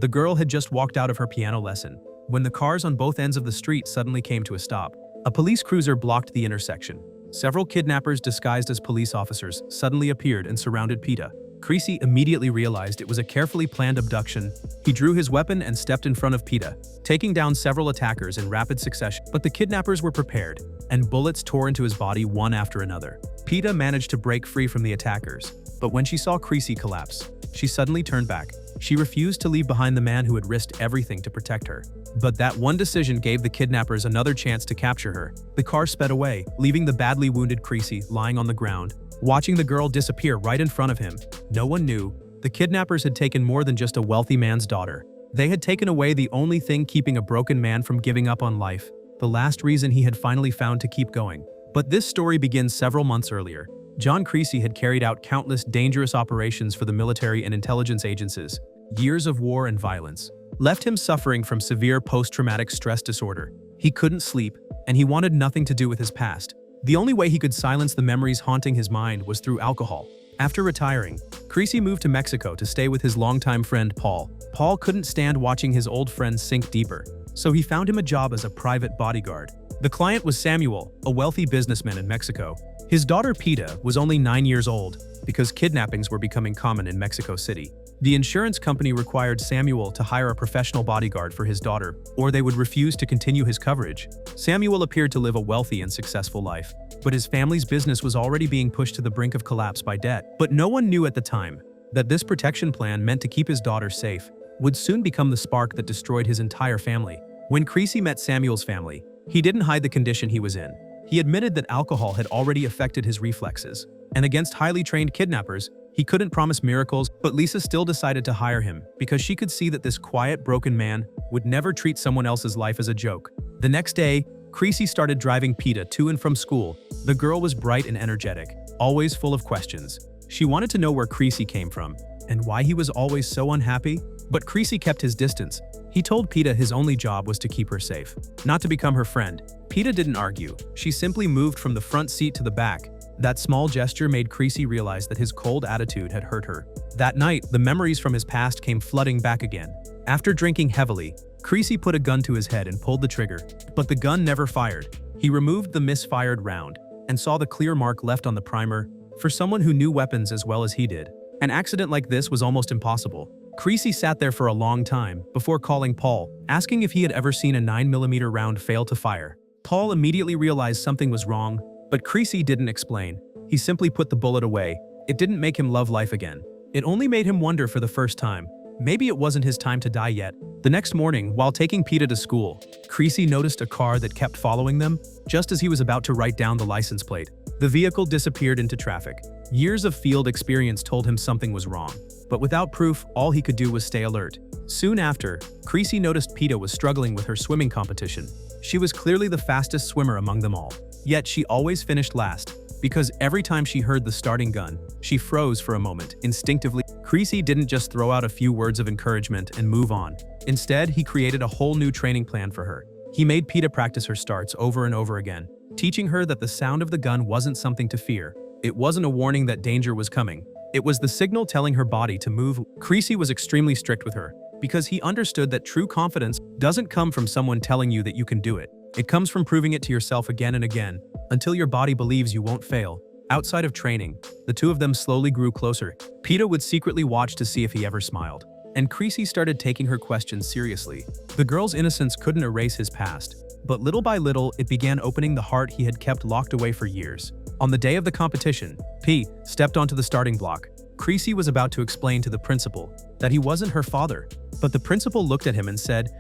The girl had just walked out of her piano lesson when the cars on both ends of the street suddenly came to a stop. A police cruiser blocked the intersection. Several kidnappers disguised as police officers suddenly appeared and surrounded Pita. Creasy immediately realized it was a carefully planned abduction. He drew his weapon and stepped in front of Pita, taking down several attackers in rapid succession. But the kidnappers were prepared, and bullets tore into his body one after another. Pita managed to break free from the attackers, but when she saw Creasy collapse, she suddenly turned back. She refused to leave behind the man who had risked everything to protect her. But that one decision gave the kidnappers another chance to capture her. The car sped away, leaving the badly wounded Creasy lying on the ground, watching the girl disappear right in front of him. No one knew the kidnappers had taken more than just a wealthy man's daughter. They had taken away the only thing keeping a broken man from giving up on life, the last reason he had finally found to keep going. But this story begins several months earlier. John Creasy had carried out countless dangerous operations for the military and intelligence agencies. Years of war and violence left him suffering from severe post-traumatic stress disorder. He couldn't sleep, and he wanted nothing to do with his past. The only way he could silence the memories haunting his mind was through alcohol. After retiring, Creasy moved to Mexico to stay with his longtime friend Paul. Paul couldn't stand watching his old friend sink deeper, so he found him a job as a private bodyguard. The client was Samuel, a wealthy businessman in Mexico. His daughter Pita was only 9 years old because kidnappings were becoming common in Mexico City. The insurance company required Samuel to hire a professional bodyguard for his daughter, or they would refuse to continue his coverage. Samuel appeared to live a wealthy and successful life, but his family's business was already being pushed to the brink of collapse by debt. But no one knew at the time that this protection plan meant to keep his daughter safe would soon become the spark that destroyed his entire family. When Creasy met Samuel's family, he didn't hide the condition he was in. He admitted that alcohol had already affected his reflexes, and against highly trained kidnappers, he couldn't promise miracles. But Lisa still decided to hire him because she could see that this quiet, broken man would never treat someone else's life as a joke. The next day, Creasy started driving Pita to and from school. The girl was bright and energetic, always full of questions. She wanted to know where Creasy came from and why he was always so unhappy. But Creasy kept his distance. He told Pita his only job was to keep her safe, not to become her friend. Pita didn't argue. She simply moved from the front seat to the back. That small gesture made Creasy realize that his cold attitude had hurt her. That night, the memories from his past came flooding back again. After drinking heavily, Creasy put a gun to his head and pulled the trigger, but the gun never fired. He removed the misfired round and saw the clear mark left on the primer. For someone who knew weapons as well as he did, an accident like this was almost impossible. Creasy sat there for a long time before calling Paul, asking if he had ever seen a 9mm round fail to fire. Paul immediately realized something was wrong, but Creasy didn't explain. He simply put the bullet away. It didn't make him love life again. It only made him wonder for the first time. Maybe it wasn't his time to die yet. The next morning, while taking Pita to school, Creasy noticed a car that kept following them just as he was about to write down the license plate. The vehicle disappeared into traffic. Years of field experience told him something was wrong, but without proof, all he could do was stay alert. Soon after, Creasy noticed Pita was struggling with her swimming competition. She was clearly the fastest swimmer among them all, yet she always finished last, because every time she heard the starting gun, she froze for a moment, instinctively. Creasy didn't just throw out a few words of encouragement and move on. Instead, he created a whole new training plan for her. He made Pita practice her starts over and over again, teaching her that the sound of the gun wasn't something to fear. It wasn't a warning that danger was coming. It was the signal telling her body to move. Creasy was extremely strict with her, because he understood that true confidence doesn't come from someone telling you that you can do it. It comes from proving it to yourself again and again, until your body believes you won't fail. Outside of training, the two of them slowly grew closer. Pita would secretly watch to see if he ever smiled, and Creasy started taking her questions seriously. The girl's innocence couldn't erase his past, but little by little, it began opening the heart he had kept locked away for years. On the day of the competition, P stepped onto the starting block. Creasy was about to explain to the principal that he wasn't her father, but the principal looked at him and said,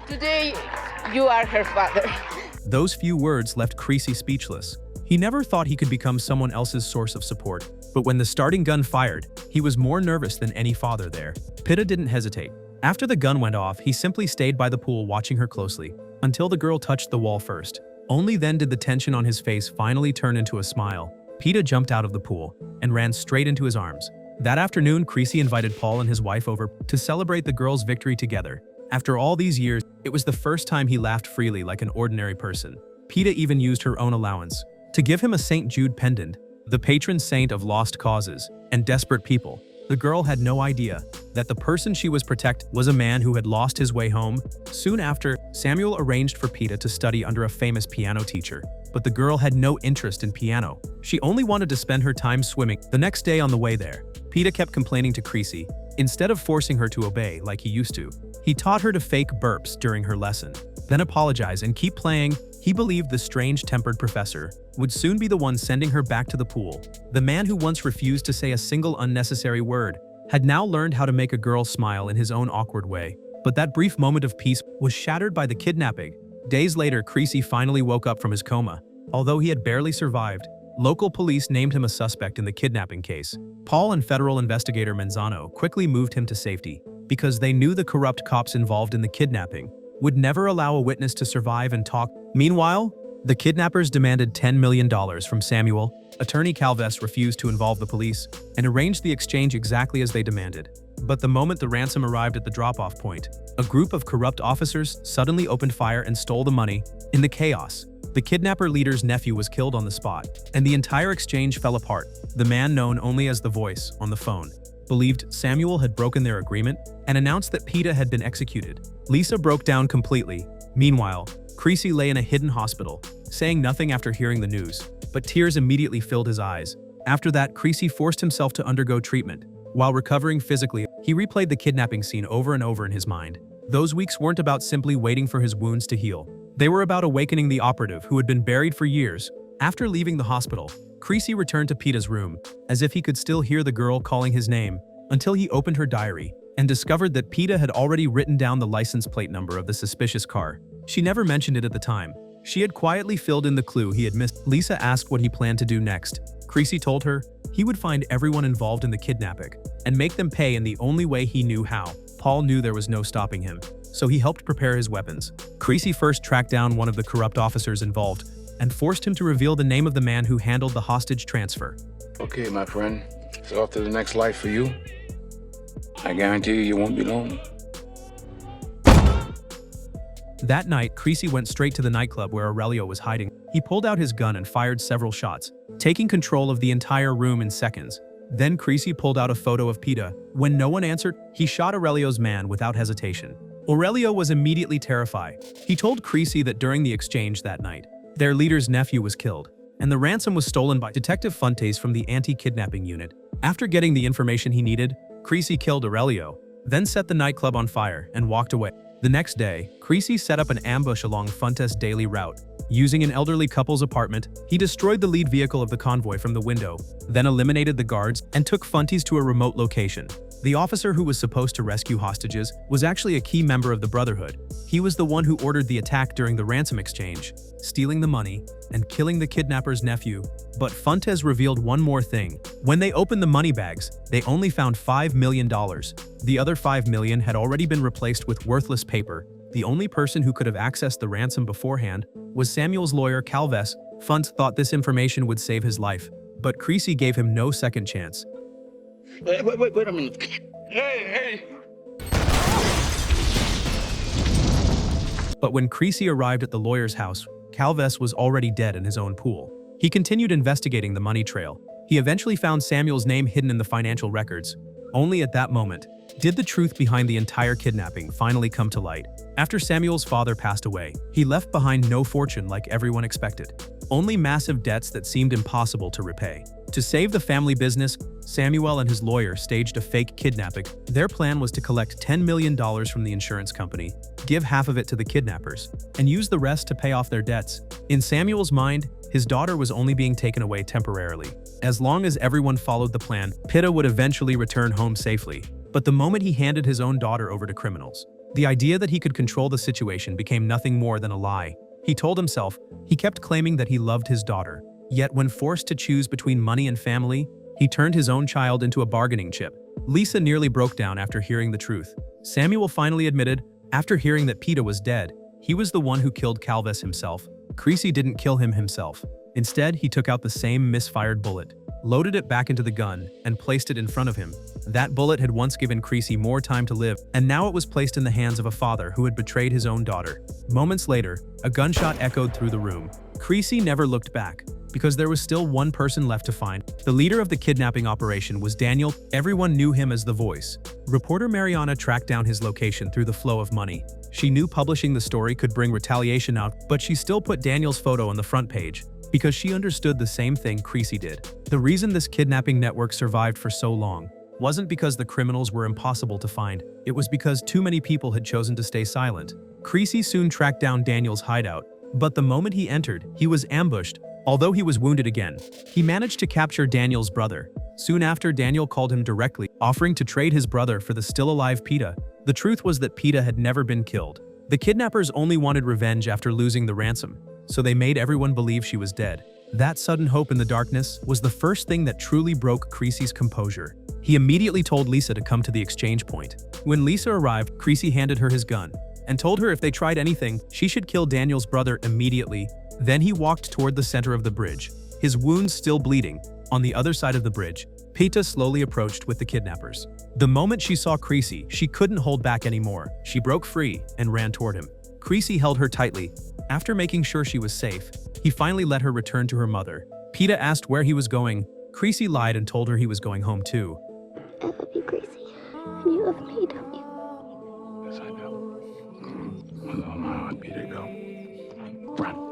"Today, you are her father." Those few words left Creasy speechless. He never thought he could become someone else's source of support, but when the starting gun fired, he was more nervous than any father there. Pita didn't hesitate. After the gun went off, he simply stayed by the pool watching her closely, until the girl touched the wall first. Only then did the tension on his face finally turn into a smile. Pita jumped out of the pool and ran straight into his arms. That afternoon, Creasy invited Paul and his wife over to celebrate the girl's victory together. After all these years, it was the first time he laughed freely like an ordinary person. Pita even used her own allowance to give him a St. Jude pendant, the patron saint of lost causes and desperate people. The girl had no idea that the person she was protecting was a man who had lost his way home. Soon after, Samuel arranged for Pita to study under a famous piano teacher, but the girl had no interest in piano. She only wanted to spend her time swimming. The next day on the way there, Pita kept complaining to Creasy. Instead of forcing her to obey like he used to, he taught her to fake burps during her lesson, then apologize and keep playing. He believed the strange-tempered professor would soon be the one sending her back to the pool. The man who once refused to say a single unnecessary word had now learned how to make a girl smile in his own awkward way. But that brief moment of peace was shattered by the kidnapping. Days later, Creasy finally woke up from his coma. Although he had barely survived, local police named him a suspect in the kidnapping case. Paul and federal investigator Manzano quickly moved him to safety because they knew the corrupt cops involved in the kidnapping would never allow a witness to survive and talk. Meanwhile, the kidnappers demanded $10 million from Samuel. Attorney Calves refused to involve the police and arranged the exchange exactly as they demanded. But the moment the ransom arrived at the drop-off point, a group of corrupt officers suddenly opened fire and stole the money. In the chaos, the kidnapper leader's nephew was killed on the spot, and the entire exchange fell apart. The man known only as the Voice on the phone believed Samuel had broken their agreement and announced that Pita had been executed. Lisa broke down completely. Meanwhile, Creasy lay in a hidden hospital, saying nothing after hearing the news, but tears immediately filled his eyes. After that, Creasy forced himself to undergo treatment. While recovering physically, he replayed the kidnapping scene over and over in his mind. Those weeks weren't about simply waiting for his wounds to heal. They were about awakening the operative who had been buried for years. After leaving the hospital, Creasy returned to Pita's room, as if he could still hear the girl calling his name, until he opened her diary and discovered that Pita had already written down the license plate number of the suspicious car. She never mentioned it at the time. She had quietly filled in the clue he had missed. Lisa asked what he planned to do next. Creasy told her he would find everyone involved in the kidnapping and make them pay in the only way he knew how. Paul knew there was no stopping him, so he helped prepare his weapons. Creasy first tracked down one of the corrupt officers involved and forced him to reveal the name of the man who handled the hostage transfer. Okay, my friend, it's off to the next life for you. I guarantee you won't be lonely. That night, Creasy went straight to the nightclub where Aurelio was hiding. He pulled out his gun and fired several shots, taking control of the entire room in seconds. Then Creasy pulled out a photo of Pita. When no one answered, he shot Aurelio's man without hesitation. Aurelio was immediately terrified. He told Creasy that during the exchange that night, their leader's nephew was killed, and the ransom was stolen by Detective Fuentes from the anti-kidnapping unit. After getting the information he needed, Creasy killed Aurelio, then set the nightclub on fire and walked away. The next day, Creasy set up an ambush along Fuentes' daily route. Using an elderly couple's apartment, he destroyed the lead vehicle of the convoy from the window, then eliminated the guards and took Fuentes to a remote location. The officer who was supposed to rescue hostages was actually a key member of the Brotherhood. He was the one who ordered the attack during the ransom exchange, stealing the money and killing the kidnapper's nephew. But Fuentes revealed one more thing. When they opened the money bags, they only found $5 million. The other $5 million had already been replaced with worthless paper. The only person who could have accessed the ransom beforehand was Samuel's lawyer, Calves. Fuentes thought this information would save his life, but Creasy gave him no second chance. Wait a minute. Hey! But when Creasy arrived at the lawyer's house, Calves was already dead in his own pool. He continued investigating the money trail. He eventually found Samuel's name hidden in the financial records. Only at that moment did the truth behind the entire kidnapping finally come to light. After Samuel's father passed away, he left behind no fortune like everyone expected, only massive debts that seemed impossible to repay. To save the family business, Samuel and his lawyer staged a fake kidnapping. Their plan was to collect $10 million from the insurance company, give half of it to the kidnappers, and use the rest to pay off their debts. In Samuel's mind, his daughter was only being taken away temporarily. As long as everyone followed the plan, Pita would eventually return home safely. But the moment he handed his own daughter over to criminals, the idea that he could control the situation became nothing more than a lie. He told himself he kept claiming that he loved his daughter. Yet when forced to choose between money and family, he turned his own child into a bargaining chip. Lisa nearly broke down after hearing the truth. Samuel finally admitted, after hearing that Pita was dead, he was the one who killed Calves himself. Creasy didn't kill him himself. Instead, he took out the same misfired bullet, loaded it back into the gun, and placed it in front of him. That bullet had once given Creasy more time to live, and now it was placed in the hands of a father who had betrayed his own daughter. Moments later, a gunshot echoed through the room. Creasy never looked back. because there was still one person left to find. The leader of the kidnapping operation was Daniel. Everyone knew him as the Voice. Reporter Mariana tracked down his location through the flow of money. She knew publishing the story could bring retaliation out, but she still put Daniel's photo on the front page because she understood the same thing Creasy did. The reason this kidnapping network survived for so long wasn't because the criminals were impossible to find. It was because too many people had chosen to stay silent. Creasy soon tracked down Daniel's hideout, but the moment he entered, he was ambushed. Although he was wounded again, he managed to capture Daniel's brother. Soon after, Daniel called him directly, offering to trade his brother for the still-alive Pita. The truth was that Pita had never been killed. The kidnappers only wanted revenge after losing the ransom, so they made everyone believe she was dead. That sudden hope in the darkness was the first thing that truly broke Creasy's composure. He immediately told Lisa to come to the exchange point. When Lisa arrived, Creasy handed her his gun and told her if they tried anything, she should kill Daniel's brother immediately. Then he walked toward the center of the bridge, his wounds still bleeding. On the other side of the bridge, Pita slowly approached with the kidnappers. The moment she saw Creasy, she couldn't hold back anymore. She broke free and ran toward him. Creasy held her tightly. After making sure she was safe, he finally let her return to her mother. Pita asked where he was going. Creasy lied and told her he was going home too. I love you, Creasy. And you love me, don't you? Yes, I do. With all my heart, Peter, go. Run.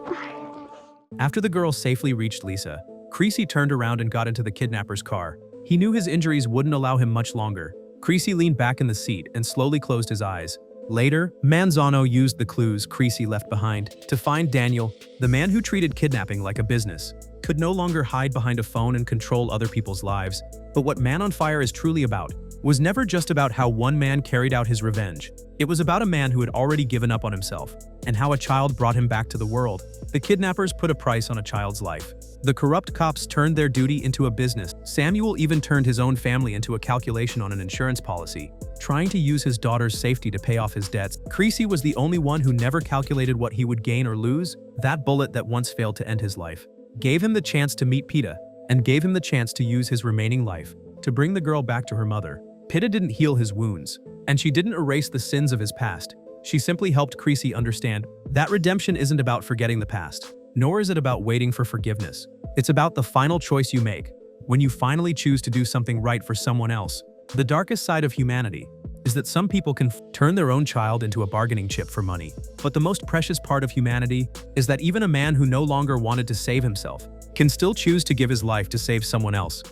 After the girl safely reached Lisa, Creasy turned around and got into the kidnapper's car. He knew his injuries wouldn't allow him much longer. Creasy leaned back in the seat and slowly closed his eyes. Later, Manzano used the clues Creasy left behind to find Daniel. The man who treated kidnapping like a business could no longer hide behind a phone and control other people's lives. But what Man on Fire is truly about was never just about how one man carried out his revenge. It was about a man who had already given up on himself, and how a child brought him back to the world. The kidnappers put a price on a child's life. The corrupt cops turned their duty into a business. Samuel even turned his own family into a calculation on an insurance policy, trying to use his daughter's safety to pay off his debts. Creasy was the only one who never calculated what he would gain or lose. That bullet that once failed to end his life gave him the chance to meet Pita, and gave him the chance to use his remaining life to bring the girl back to her mother. Pita didn't heal his wounds, and she didn't erase the sins of his past. She simply helped Creasy understand that redemption isn't about forgetting the past, nor is it about waiting for forgiveness. It's about the final choice you make, when you finally choose to do something right for someone else. The darkest side of humanity is that some people can turn their own child into a bargaining chip for money. But the most precious part of humanity is that even a man who no longer wanted to save himself can still choose to give his life to save someone else.